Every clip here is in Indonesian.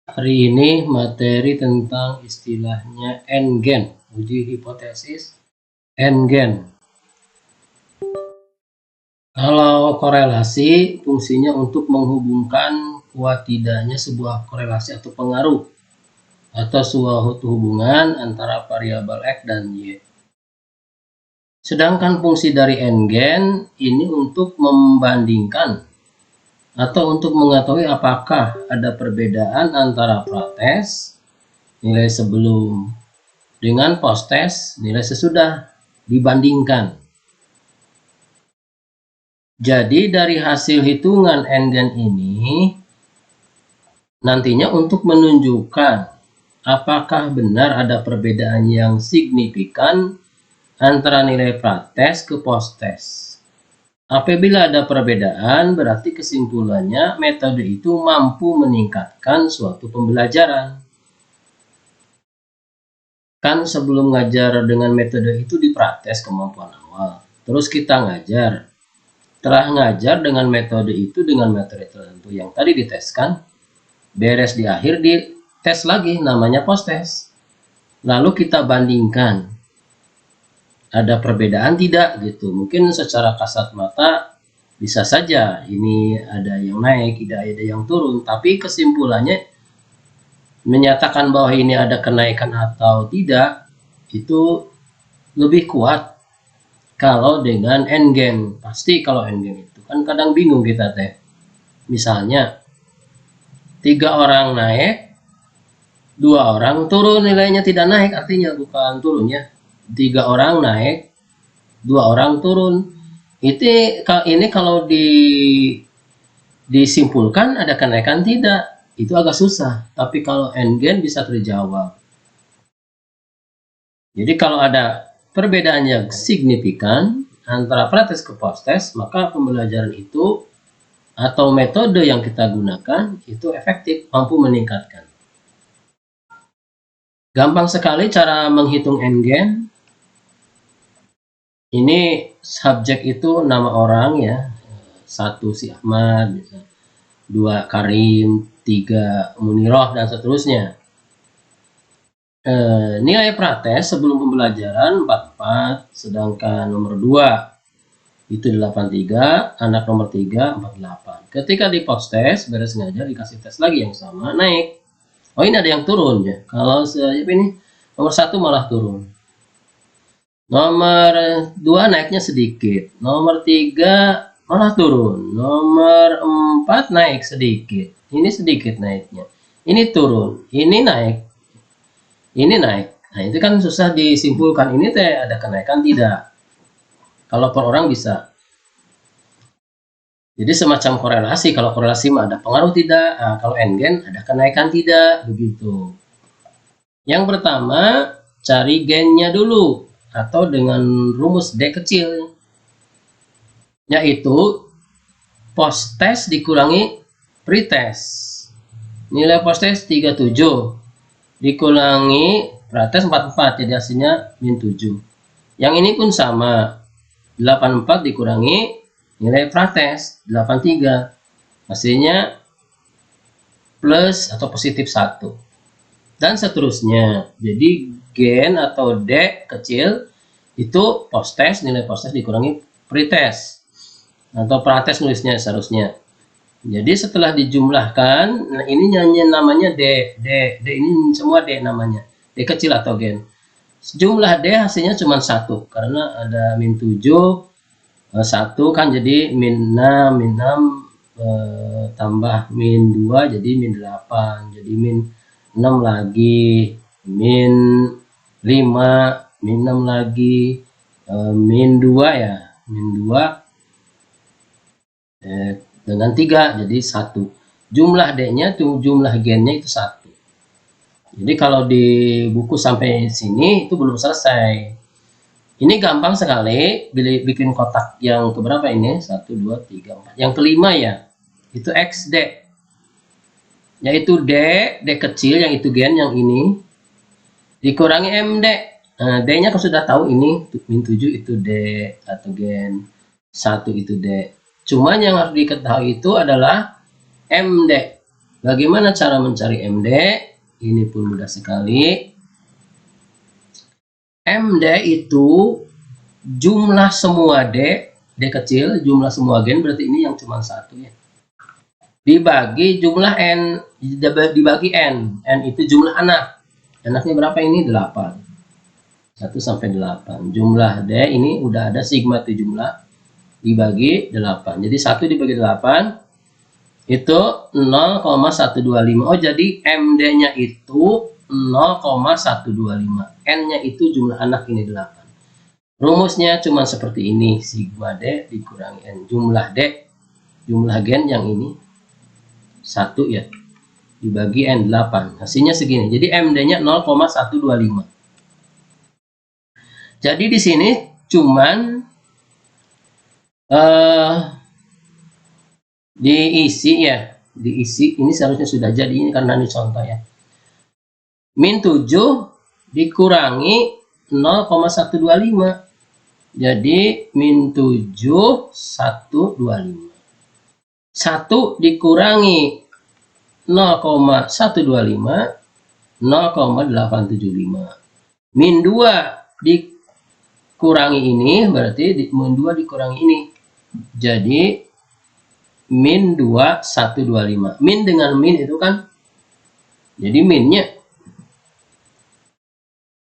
Hari ini materi tentang istilahnya n-gen, uji hipotesis n-gen. Kalau korelasi, fungsinya untuk menghubungkan kuat tidaknya sebuah korelasi atau pengaruh atau suatu hubungan antara variabel X dan Y. Sedangkan fungsi dari n-gen ini untuk membandingkan atau untuk mengetahui apakah ada perbedaan antara prates, nilai sebelum, dengan post-test, nilai sesudah, dibandingkan. Jadi dari hasil hitungan n-gen ini, nantinya untuk menunjukkan apakah benar ada perbedaan yang signifikan antara nilai prates ke post-test. Apabila ada perbedaan, berarti kesimpulannya metode itu mampu meningkatkan suatu pembelajaran. Kan sebelum ngajar dengan metode itu diprates kemampuan awal. Terus kita ngajar. Setelah ngajar dengan metode itu dengan materi tertentu yang tadi diteskan, beres di akhir dites lagi, namanya post-test. Lalu kita bandingkan. Ada perbedaan tidak gitu. Mungkin secara kasat mata bisa saja ini ada yang naik, tidak ada yang turun, tapi kesimpulannya menyatakan bahwa ini ada kenaikan atau tidak itu lebih kuat kalau dengan n-gen. Pasti kalau n-gen itu kan kadang bingung kita teh. Misalnya 3 orang naik, 2 orang turun, nilainya tidak naik, artinya bukan turun ya. 3 orang naik, 2 orang turun. Ini kalau disimpulkan ada kenaikan tidak, itu agak susah. Tapi kalau n-gen bisa terjawab. Jadi kalau ada perbedaan yang signifikan antara prates ke post-test, maka pembelajaran itu atau metode yang kita gunakan itu efektif, mampu meningkatkan. Gampang sekali cara menghitung n-gen. Ini subjek itu nama orang ya, 1 si Ahmad, 2 Karim, 3 Muniroh, dan seterusnya. Nilai prates sebelum pembelajaran 44, sedangkan nomor 2 itu 83, anak nomor 3 48. Ketika di post test beres ngajar dikasih tes lagi yang sama, naik. Oh ini ada yang turun ya. Kalau ini nomor 1 malah turun. Nomor 2 naiknya sedikit. Nomor 3 malah turun. Nomor 4 naik sedikit. Ini sedikit naiknya. Ini turun. Ini naik. Ini naik. Nah itu kan susah disimpulkan. Ini teh ada kenaikan tidak. Kalau per orang bisa. Jadi semacam korelasi. Kalau korelasi mah ada pengaruh tidak. Nah, kalau n-gen ada kenaikan tidak. Begitu. Yang pertama cari gennya dulu. Atau dengan rumus D kecil. Yaitu post-test dikurangi pre-test. Nilai post-test 37. Dikurangi prates 44. Jadi hasilnya min 7. Yang ini pun sama. 84 dikurangi nilai prates 83. Hasilnya plus atau positif 1. Dan seterusnya. Jadi gen atau D kecil itu post-test, nilai post-test dikurangi pre-test. Atau prates nulisnya seharusnya. Jadi setelah dijumlahkan, nah ini namanya D ini semua D namanya. D kecil atau gen. Jumlah D hasilnya cuma 1 karena ada min 7, 1 kan jadi min 6 tambah min 2 jadi min 8, jadi min 6 lagi, min 5, min 6 lagi, min 2 ya, min 2 dengan 3 jadi 1. Jumlah D-nya tuh jumlah gennya itu 1. Jadi kalau di buku sampai sini itu belum selesai. Ini gampang sekali bikin kotak yang keberapa ini? 1 2 3 4. Yang kelima ya. Itu XD. Yaitu D kecil yang itu gen yang ini dikurangi MD. Nah, D-nya kalau sudah tahu ini min 7 itu D atau gen 1 itu D. Cuman yang harus diketahui itu adalah MD. Bagaimana cara mencari MD? Ini pun mudah sekali. MD itu jumlah semua D kecil, jumlah semua gen, berarti ini yang cuma satu ya. Dibagi jumlah N, dibagi N. N itu jumlah anak. Anaknya berapa ini? 8. 1 sampai 8. Jumlah D ini udah ada sigma itu jumlah dibagi 8. Jadi 1 dibagi 8 itu 0,125. Oh, jadi MD-nya itu 0,125. N-nya itu jumlah anak ini 8. Rumusnya cuma seperti ini. Sigma D dikurangi N. Jumlah D, jumlah gen yang ini 1 ya. Dibagi N 8. Hasilnya segini. Jadi MD-nya 0,125. Jadi di sini cuman diisi ya. Diisi. Ini seharusnya sudah jadi. Ini karena ini contoh ya. Min 7 dikurangi 0,125. Jadi min 7 125. 1 dikurangi 0,125 0,875. Min 2 dikurangi ini berarti min 2 dikurangi ini. Jadi min 2 125. Min dengan min itu kan jadi minnya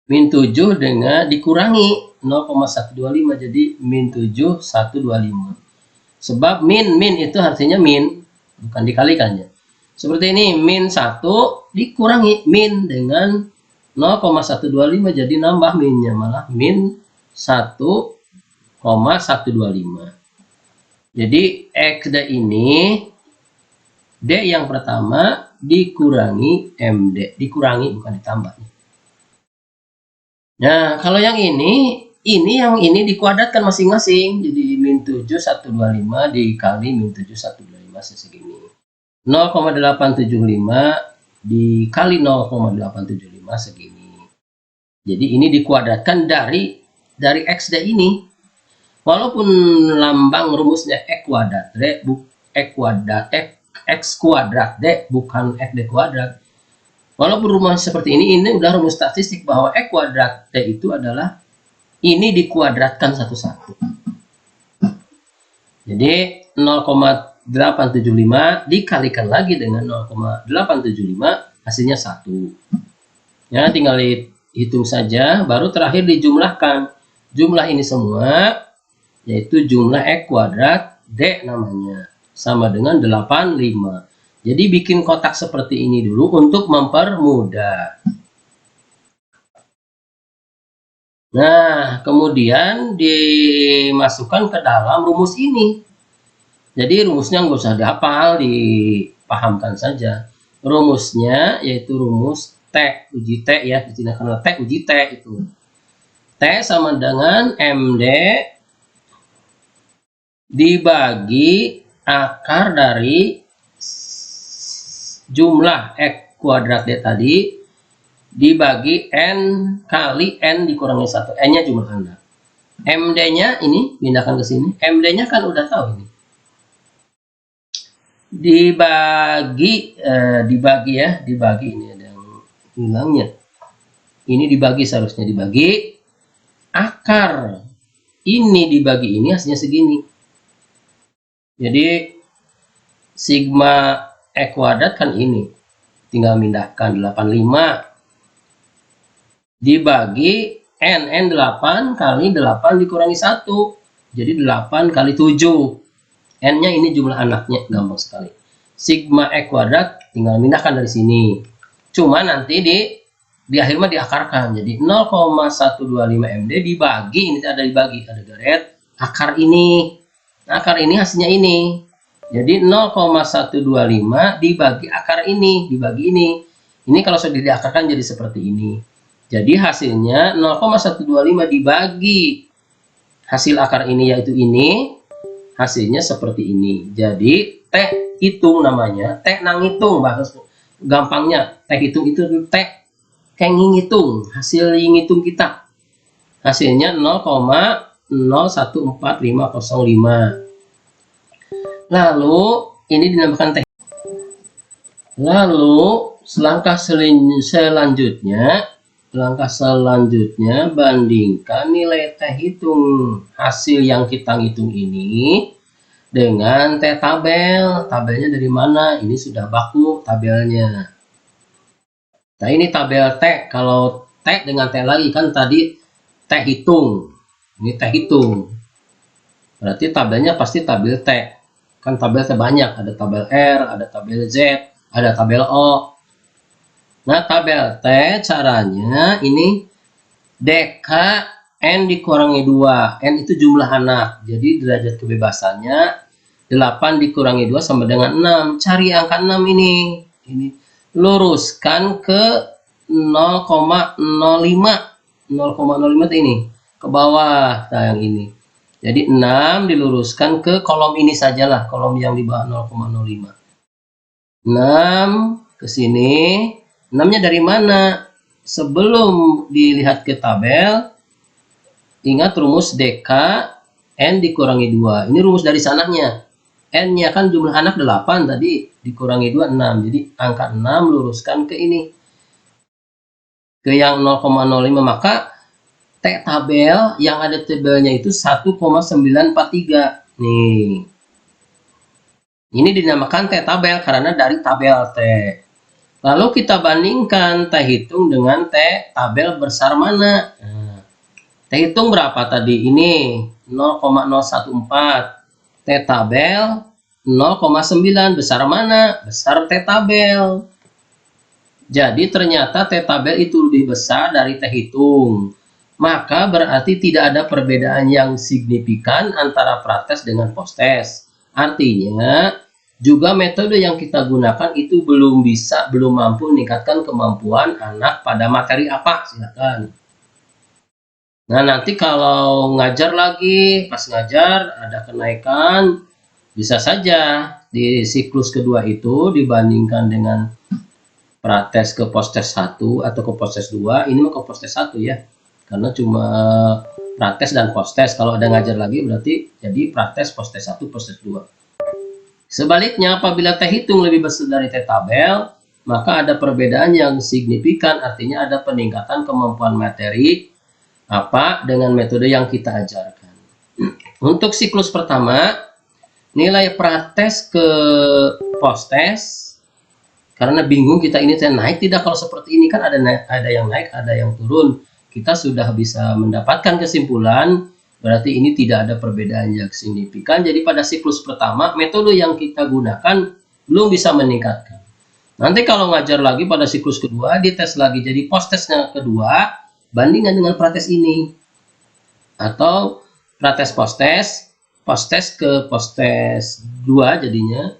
min 7 dengan dikurangi 0,125 jadi min 7 125. Sebab min itu artinya min, bukan dikalikannya. Seperti ini, min 1 dikurangi min dengan 0,125 jadi nambah minnya malah min 1,125. Jadi XD ini D yang pertama dikurangi MD, dikurangi bukan ditambah. Nah, kalau yang ini yang ini dikuadratkan masing-masing. Jadi min 7 125 dikali min 7 125 segini. 0,875 dikali 0,875 segini. Jadi ini dikuadratkan dari XD ini. Walaupun lambang rumusnya X kuadrat D, X kuadrat D bukan XD kuadrat. Walaupun rumus seperti ini udah rumus statistik bahwa X kuadrat D itu adalah ini dikuadratkan satu-satu. Jadi 0,875 dikalikan lagi dengan 0,875 hasilnya 1. Ya, tinggal hitung saja, baru terakhir dijumlahkan. Jumlah ini semua yaitu jumlah X kuadrat D namanya. Sama dengan 85. Jadi bikin kotak seperti ini dulu untuk mempermudah. Nah, kemudian dimasukkan ke dalam rumus ini. Jadi rumusnya nggak usah dihafal, dipahamkan saja. Rumusnya yaitu rumus T, uji T ya, karena T uji T itu. T sama dengan MD dibagi akar dari jumlah X kuadrat D tadi dibagi N kali N dikurangi 1. N-nya jumlah anak. MD-nya ini pindahkan ke sini. MD-nya kan udah tahu ini. Dibagi ini ada yang hilangnya. Ini dibagi, seharusnya dibagi akar. Ini dibagi ini hasilnya segini. Jadi sigma X kuadrat kan ini. Tinggal mindahkan 85 dibagi N 8 kali 8 dikurangi 1. Jadi 8 kali 7. N-nya ini jumlah anaknya, gampang sekali. Sigma X kuadrat tinggal mindahkan dari sini. Cuma nanti di akhir mah diakarkan. Jadi 0,125 MD dibagi, ini ada dibagi, ada garet akar ini. Akar ini hasilnya ini. Jadi 0,125 dibagi akar ini, dibagi ini. Ini kalau sudah diakarkan jadi seperti ini. Jadi hasilnya 0,125 dibagi hasil akar ini yaitu ini, hasilnya seperti ini. Jadi T hitung namanya, T nang hitung bahasa gampangnya. T hitung itu T kayak ngitung, hasil ngitung kita. Hasilnya 0,014505. Lalu ini dinamakan T. Lalu langkah selanjutnya bandingkan nilai T hitung hasil yang kita hitung ini dengan T tabel. Tabelnya dari mana? Ini sudah baku tabelnya. Nah, ini tabel T. Kalau T dengan T lagi kan tadi T hitung. Ini T hitung. Berarti tabelnya pasti tabel T. Kan tabel T banyak, ada tabel R, ada tabel Z, ada tabel O. Nah, tabel T caranya ini DK N dikurangi 2. N itu jumlah anak. Jadi derajat kebebasannya 8 dikurangi 2 sama dengan 6. Cari angka 6 ini. Ini luruskan ke 0,05. 0,05 ini ke bawah. Nah, yang ini. Jadi 6 diluruskan ke kolom ini sajalah, kolom yang di bawah 0,05. 6 ke sini. 6-nya dari mana? Sebelum dilihat ke tabel, ingat rumus DK N dikurangi 2. Ini rumus dari sananya. N-nya kan jumlah anak 8 tadi, dikurangi 2, 6. Jadi angka 6 luruskan ke ini. Ke yang 0,05, maka T tabel yang ada tabelnya itu 1,943. Nih. Ini dinamakan T tabel karena dari tabel T. Lalu kita bandingkan T hitung dengan T tabel besar mana. Nah, T hitung berapa tadi? Ini 0,014. T tabel 0,9. Besar mana? Besar T tabel. Jadi ternyata T tabel itu lebih besar dari T hitung. Maka berarti tidak ada perbedaan yang signifikan antara prates dengan postes. Artinya, juga metode yang kita gunakan itu belum mampu meningkatkan kemampuan anak pada materi apa, silakan. Nah, nanti kalau ngajar lagi, pas ngajar ada kenaikan, bisa saja di siklus kedua itu dibandingkan dengan prates ke postes 1 atau ke postes 2, ini mah ke postes 1 ya. Karena cuma prates dan postes. Kalau ada ngajar lagi berarti jadi prates postes 1, postes 2. Sebaliknya, apabila T hitung lebih besar dari T tabel, maka ada perbedaan yang signifikan, artinya ada peningkatan kemampuan materi apa dengan metode yang kita ajarkan. Untuk siklus pertama, nilai prates ke postes, karena bingung kita ini naik tidak, kalau seperti ini kan ada yang naik, ada yang turun. Kita sudah bisa mendapatkan kesimpulan berarti ini tidak ada perbedaan yang signifikan. Jadi pada siklus pertama, metode yang kita gunakan belum bisa meningkatkan. Nanti kalau ngajar lagi pada siklus kedua, dites lagi jadi postesnya kedua, bandingkan dengan prates ini. Atau prates postes, postes ke postes 2 jadinya.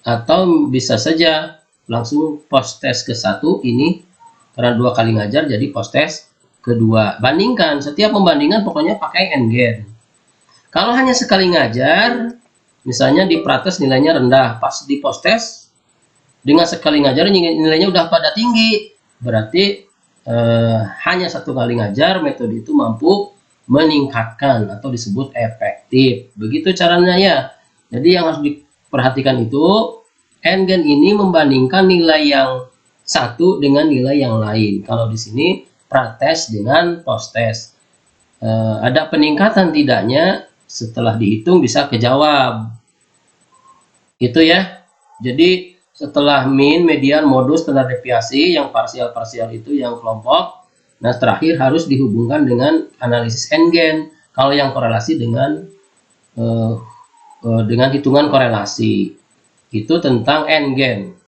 Atau bisa saja langsung postes ke 1 ini, karena 2 kali ngajar jadi postes kedua. Bandingkan, setiap pembandingan pokoknya pakai NGen. Kalau hanya sekali ngajar, misalnya di prates nilainya rendah, pas di postes dengan sekali ngajar nilainya udah pada tinggi, berarti hanya 1 kali ngajar metode itu mampu meningkatkan atau disebut efektif. Begitu caranya ya. Jadi yang harus diperhatikan itu NGen ini membandingkan nilai yang satu dengan nilai yang lain. Kalau di sini prates dengan postes, ada peningkatan tidaknya setelah dihitung bisa kejawab itu ya. Jadi setelah min, median, modus, standar deviasi, yang parsial itu yang kelompok, nah terakhir harus dihubungkan dengan analisis NGen. Kalau yang korelasi dengan hitungan korelasi itu tentang NGen.